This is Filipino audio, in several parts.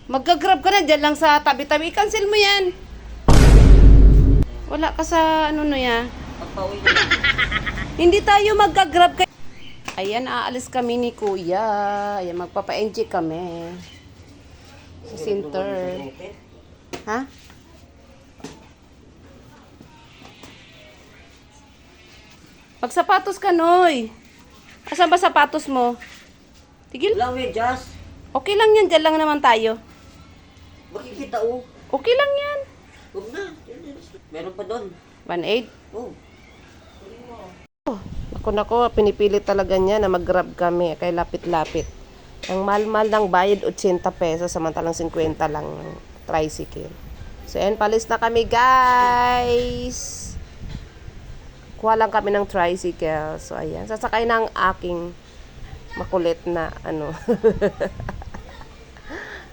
Magka-grab ka na dyan lang sa tabi-tabi. I-cancel mo yan. Wala ka sa ano no ya. Pagpauwi ko lang. Hindi tayo magka-grab kay... Ayan, aalis kami ni Kuya. Ayan, magpapa-enjoy kami. Sa center. Ha? Magsapatos ka, Noy. Asan ba sapatos mo? Tigil. Wala, Jazz. Okay lang yan. Diyan lang naman tayo. Makikita, oh. Okay lang yan. Huwag na. Meron pa doon. 1.8. Oh. Nako, pinipilit talaga niya na mag-grab kami. Kaya lapit-lapit. Ang mahal-mahal ng bayad, 80 pesos. Samantalang 50 lang ng tricycle. So, ayan, palis na kami, guys. Kuha lang kami ng tricycle. So, ayan. Sasakay ng aking makulit na, ano.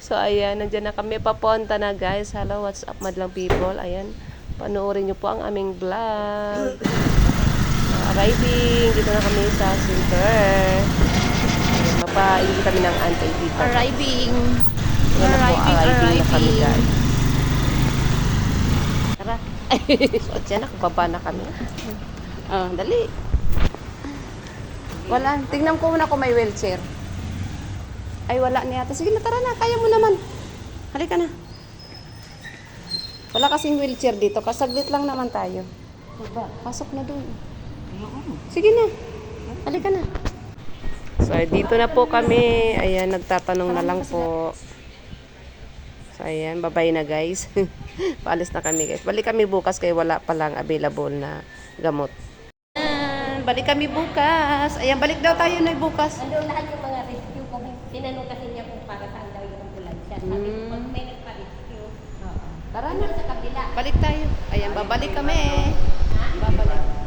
So, ayan. Nandiyan na kami papunta na, guys. Hello, what's up, madlang people? Ayan. Panoorin nyo po ang aming vlog. Arriving. Dito na kami sa center. Mapaili kami ng antay dito. Arriving. Ayan na po, arriving na kami, guys. Tara. So, dyan, nakababa na kami. Dali. Wala. Tingnan ko muna kung may wheelchair. Ay, wala niya. Sige na, tara na. Kaya mo naman. Halika na. Wala kasing wheelchair dito. Kasaglit lang naman tayo. Pasok na doon. Sige na. Halika na. So, dito na po kami. Ayan, nagtatanong na lang po. So, ayan. Bye-bye na, guys. Paalis na kami, guys. Balik kami bukas kaya wala palang available na gamot. Balik kami bukas. Ayan, balik daw tayo na bukas. Ano lahat yung mga rescue ko. Tinanong kasi niya kung para saan daw yung ambulansya. Sabi ko, pag may nagpa-rescue. Tara Ano na. sa kabila? Balik tayo. Ayan, babalik kami. Babalik.